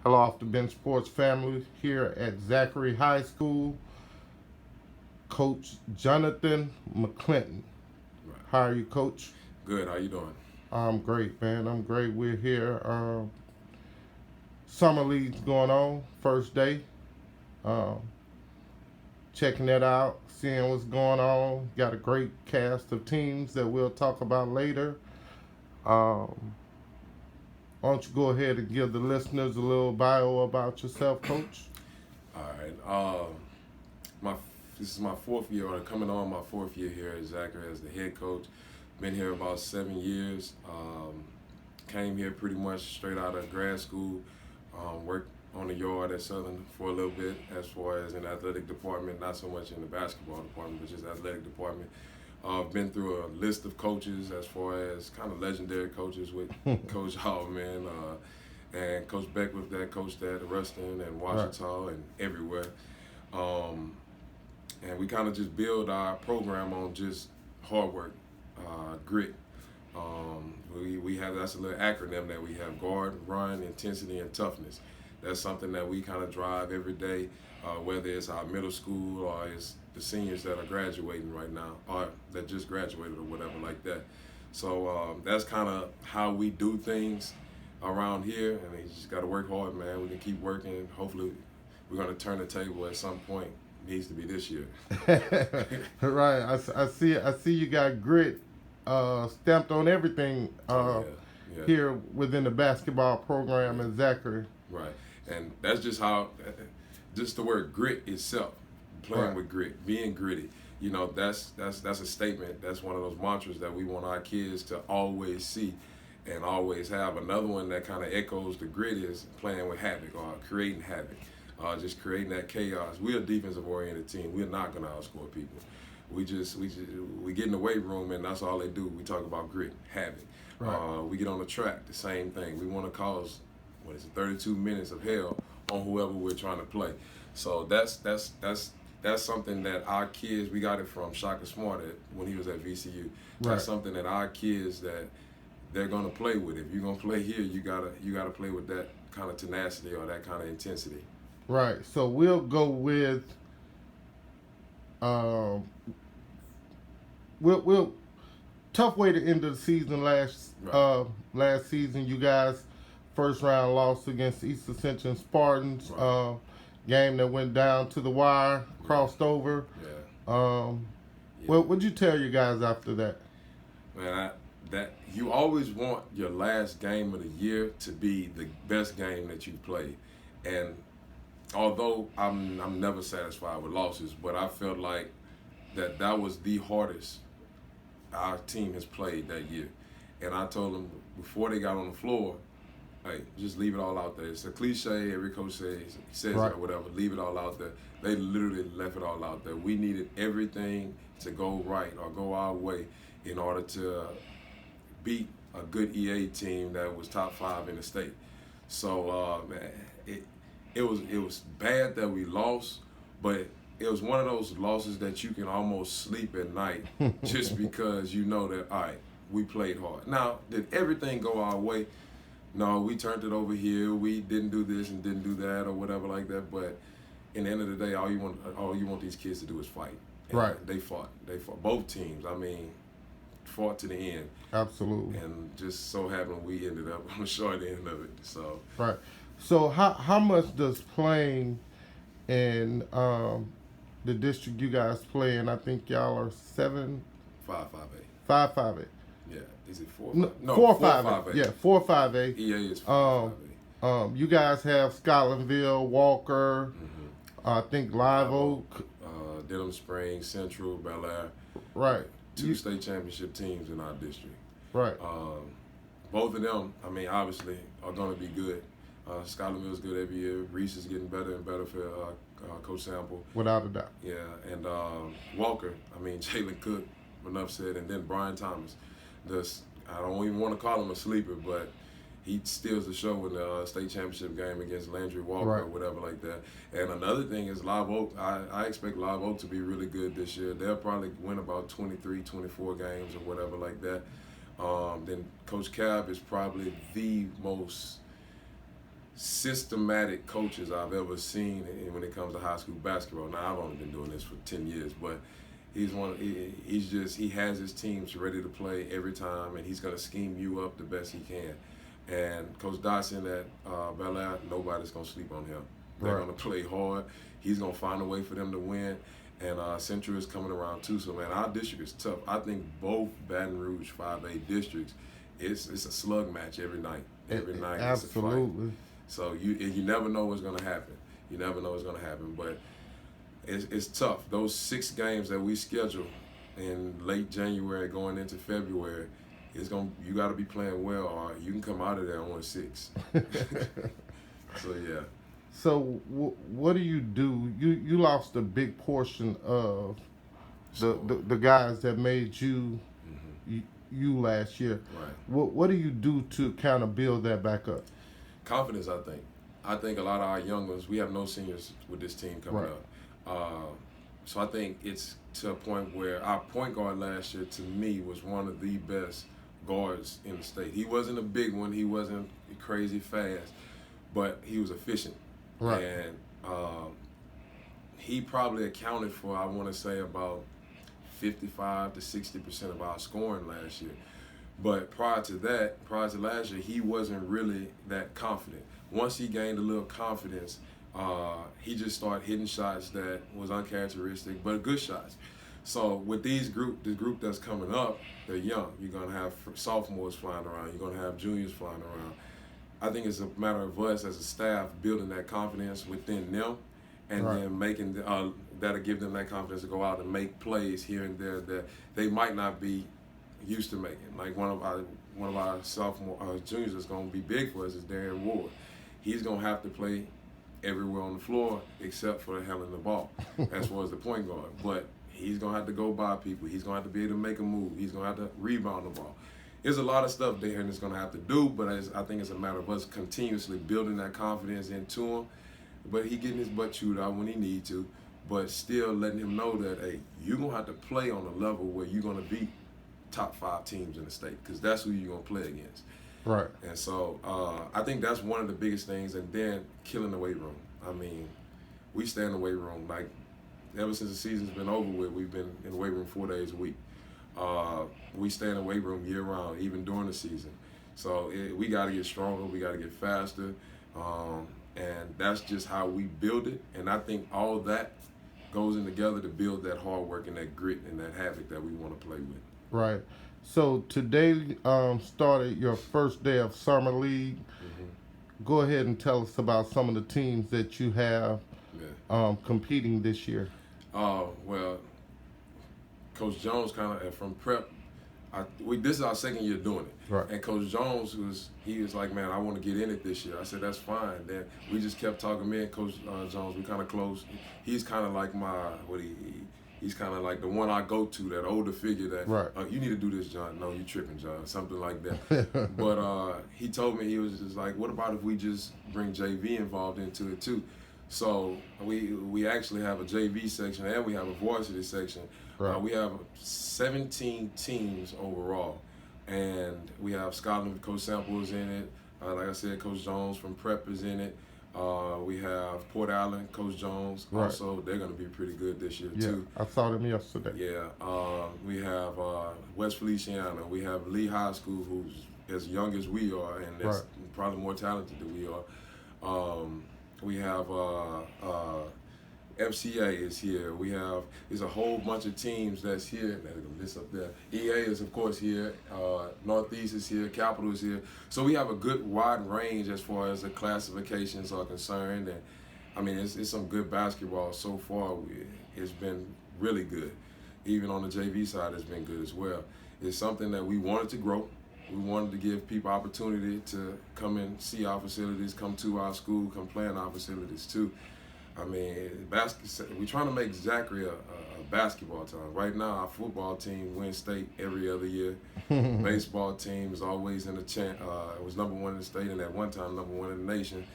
Hello, off the bench sports family here at Zachary High School. Coach Johnathon McClinton. Right. How are you, Coach? Good. How you doing? I'm great, man. I'm great. We're here. Summer league's going on. First day. Um, Checking that out, seeing what's going on. Got a great cast of teams that we'll talk about later. Um, why don't you go ahead and give the listeners a little bio about yourself, Coach? All right. My This is my fourth year, or coming on my fourth year here at Zachary as the head coach. Been here about 7 years. Came here pretty much straight out of grad school. Worked on the yard at Southern for a little bit, as far as in the athletic department, not so much in the basketball department, but just athletic department. Been through a list of coaches as far as kind of legendary coaches with Coach Hallman and Coach Beckwith that coached at Ruston and Washington and everywhere. Um, and we kind of just build our program on just hard work, grit. We have, that's a little acronym that we have: guard, run, intensity, and toughness. That's something that we kind of drive every day, whether it's our middle school or it's the seniors that are graduating right now, or that just graduated or whatever like that. So that's kind of how we do things around here, and you just got to work hard, man. We can keep working. Hopefully, we're going to turn the table at some point. Needs to be this year. Right. I see. I see you got grit stamped on everything Yeah. here within the basketball program in Zachary. Right, and that's just how, just the word grit itself, playing Right. with grit, being gritty. You know, that's a statement. That's one of those mantras that we want our kids to always see and always have. Another one that kind of echoes the grit is playing with havoc or creating havoc, just creating that chaos. We're a defensive oriented team. We're not going to outscore people. We get in the weight room and that's all they do. We talk about grit, havoc. Right. We get on the track, the same thing. We want to cause 32 minutes of hell on whoever we're trying to play. So that's something that our kids, we got it from Shaka Smart when he was at VCU. Right. That's something that our kids, that they're gonna play with. If you're gonna play here, you gotta play with that kind of tenacity or that kind of intensity. Right. So we'll go with um, we'll tough way to end the season last season. You guys first round loss against East Ascension Spartans. Right. Game that went down to the wire, crossed over. Yeah. What would you tell you guys after that? Man, that you always want your last game of the year to be the best game that you played, and although I'm never satisfied with losses, but I felt like that was the hardest our team has played that year, and I told them before they got on the floor, hey, just leave it all out there. It's a cliche. Every coach says Right. it or whatever. Leave it all out there. They literally left it all out there. We needed everything to go right or go our way in order to beat a good EA team that was top 5 in the state. So man, it was bad that we lost, but it was one of those losses that you can almost sleep at night just because you know that, all right, we played hard. Now, did everything go our way? No, we turned it over here. We didn't do this and didn't do that or whatever like that. But in the end of the day, all you want these kids to do is fight. And Right. They fought. Both teams. I mean, fought to the end. Absolutely. And just so happened we ended up on the short end of it. So Right. So how much does playing in the district you guys play in? I think y'all are 5-5-8. 5-5-8. Yeah. Is it 4? No, No, 4-5-8. Yeah, 4-5-8. EA is 5-5-8. You guys have Scotlandville, Walker, I think Live Oak. Denham Springs, Central, Bel Air. Right. 2 state championship teams in our district. Right. Both of them, I mean, obviously, are going to be good. Scotlandville's good every year. Reese is getting better and better for Coach Sample. Without a doubt. Yeah, and Walker, I mean, Jalen Cook, enough said, and then Brian Thomas. I don't even want to call him a sleeper, but he steals the show in the state championship game against Landry Walker Right. or whatever like that. And another thing is Live Oak. I expect Live Oak to be really good this year. They'll probably win about 23, 24 games or whatever like that. Then Coach Cab is probably the most systematic coaches I've ever seen when it comes to high school basketball. Now I've only been doing this for 10 years, but he has his teams ready to play every time, and he's going to scheme you up the best he can. And Coach Dotson at Bel Air, nobody's going to sleep on him. They're going to play hard. He's going to find a way for them to win. And Central is coming around too. So, man, our district is tough. I think both Baton Rouge 5A districts, it's a slug match every night. Every night absolutely. It's a fight. So you never know what's going to happen. You never know what's going to happen. But it's tough. Those 6 games that we schedule in late January going into February, you got to be playing well, or you can come out of there on 6. So, yeah. So what do? You lost a big portion of the guys that made you you last year. Right. What do you do to kind of build that back up? Confidence, I think. I think a lot of our young ones, we have no seniors with this team coming up. So I think it's to a point where our point guard last year, to me, was one of the best guards in the state. He wasn't a big one. He wasn't crazy fast, but he was efficient. Right. And he probably accounted for, I want to say, about 55 to 60% of our scoring last year. But prior to last year, he wasn't really that confident. Once he gained a little confidence, he just started hitting shots that was uncharacteristic, but good shots. So with the group that's coming up, they're young. You're going to have sophomores flying around. You're going to have juniors flying around. I think it's a matter of us as a staff building that confidence within them, and then making that'll give them that confidence to go out and make plays here and there that they might not be used to making. Like one of our sophomore juniors that's going to be big for us is Darren Ward. He's going to have to play everywhere on the floor except for the handling the ball as far as the point guard. But he's going to have to go by people. He's going to have to be able to make a move. He's going to have to rebound the ball. There's a lot of stuff Darren is going to have to do, but I think it's a matter of us continuously building that confidence into him. But he getting his butt chewed out when he need to, but still letting him know that, hey, you're going to have to play on a level where you're going to beat top 5 teams in the state, because that's who you're going to play against. Right. And so I think that's one of the biggest things. And then killing the weight room. I mean, we stay in the weight room. Like, ever since the season's been over with, we've been in the weight room 4 days a week. We stay in the weight room year round, even during the season. So we got to get stronger. We got to get faster. And that's just how we build it. And I think all that goes in together to build that hard work and that grit and that havoc that we want to play with. Right. So today started your first day of summer league. Mm-hmm. Go ahead and tell us about some of the teams that you have competing this year. Well, Coach Jones kind of from prep. This is our second year doing it. Right. And Coach Jones was like, man, I want to get in it this year. I said, that's fine. Then we just kept talking. Me and Coach Jones, we kind of close. He's kind of like he's kind of like the one I go to, that older figure that, you need to do this, John. No, you tripping, John. Something like that. But he told me, he was just like, what about if we just bring JV involved into it too? So we actually have a JV section and we have a varsity section. Right. We have 17 teams overall, and we have Scotland. Coach Sample is in it. Like I said, Coach Jones from Prep is in it. We have Port Allen, Coach Jones. Right. Also, they're going to be pretty good this year too. I saw them yesterday. Yeah. We have West Feliciana. We have Lee High School, who's as young as we are, and that's probably more talented than we are. We have FCA is here. There's a whole bunch of teams that's here. This up there. EA is of course here. Northeast is here. Capital is here. So we have a good wide range as far as the classifications are concerned. And I mean, it's some good basketball so far. It's been really good. Even on the JV side, it's been good as well. It's something that we wanted to grow. We wanted to give people opportunity to come and see our facilities, come to our school, come play in our facilities too. I mean, we're trying to make Zachary a basketball town. Right now, our football team wins state every other year. Baseball team is always in the it was number 1 in the state, and at one time number 1 in the nation.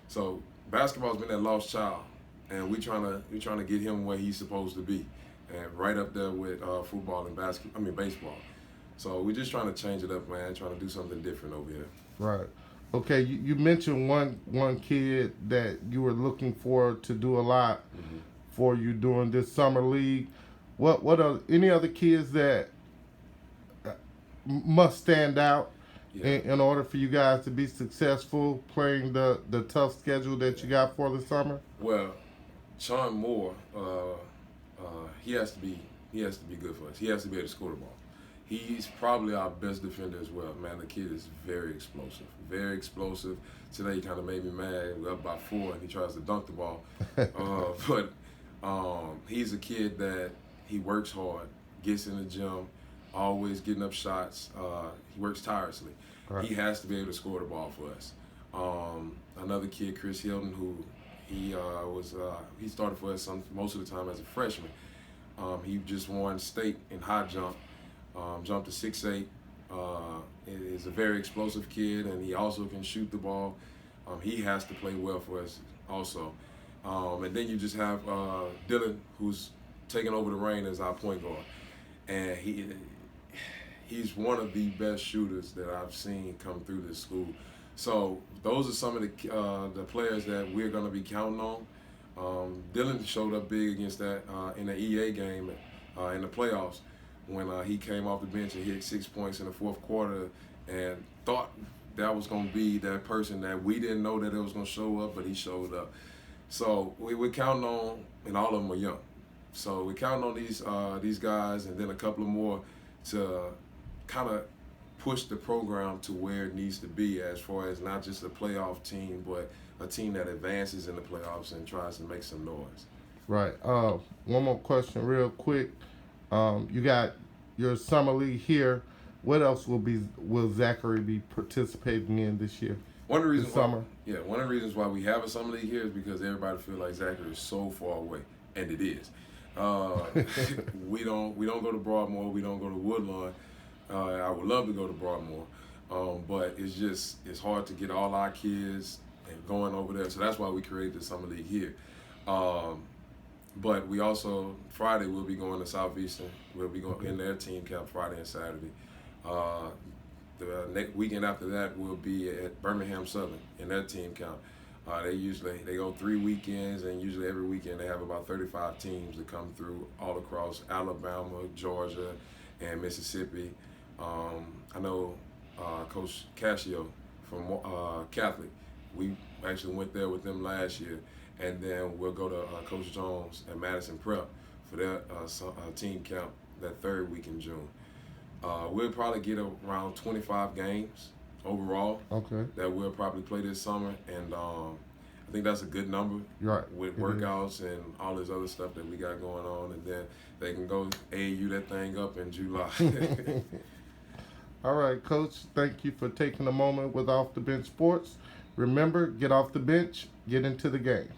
So basketball's been that lost child, and we're trying to get him where he's supposed to be, and right up there with football and baseball. So we're just trying to change it up, man. Trying to do something different over here. Right. Okay, you mentioned one kid that you were looking for to do a lot Mm-hmm. for you during this summer league. What are any other kids that must stand out Yeah, in order for you guys to be successful playing the tough schedule that you yeah. got for the summer? Well, Sean Moore, he has to be good for us. He has to be able to score the ball. He's probably our best defender as well. Man, the kid is very explosive. Very explosive. Today he kind of made me mad. We're up by 4 and he tries to dunk the ball. But he's a kid that he works hard, gets in the gym, always getting up shots. He works tirelessly. Right. He has to be able to score the ball for us. Another kid, Chris Hilton, who he started for us most of the time as a freshman. He just won state in high jump, jumped to 6'8". Is a very explosive kid, and he also can shoot the ball. He has to play well for us also. And then you just have Dylan, who's taking over the reign as our point guard, and he's one of the best shooters that I've seen come through this school. So those are some of the players that we're going to be counting on. Dylan showed up big against that in the EA game in the playoffs when he came off the bench and hit 6 points in the fourth quarter and thought that was going to be that person that we didn't know that it was going to show up, but he showed up. So we're counting on, and all of them are young. So we're counting on these guys and then a couple of more to kind of push the program to where it needs to be as far as not just a playoff team, but a team that advances in the playoffs and tries to make some noise. Right. One more question, real quick. You got your summer league here. What else will Zachary be participating in this year? One of the reasons This summer. one of the reasons why we have a summer league here is because everybody feels like Zachary is so far away, and it is. We don't go to Broadmoor. We don't go to Woodlawn. I would love to go to Broadmoor, but it's hard to get all our kids and going over there. So that's why we created the summer league here. But we also Friday we'll be going to Southeastern. We'll be going in their team camp Friday and Saturday. The next weekend after that we'll be at Birmingham Southern in their team camp. They go 3 weekends, and usually every weekend they have about 35 teams that come through all across Alabama, Georgia, and Mississippi. I know Coach Cascio from Catholic. We actually went there with them last year, and then we'll go to Coach Jones at Madison Prep for their team camp that third week in June. We'll probably get around 25 games overall. Okay. That we'll probably play this summer, and I think that's a good number. Right. With workouts and all this other stuff that we got going on, and then they can go AAU that thing up in July. All right, Coach. Thank you for taking a moment with Off the Bench Sports. Remember, get off the bench, get into the game.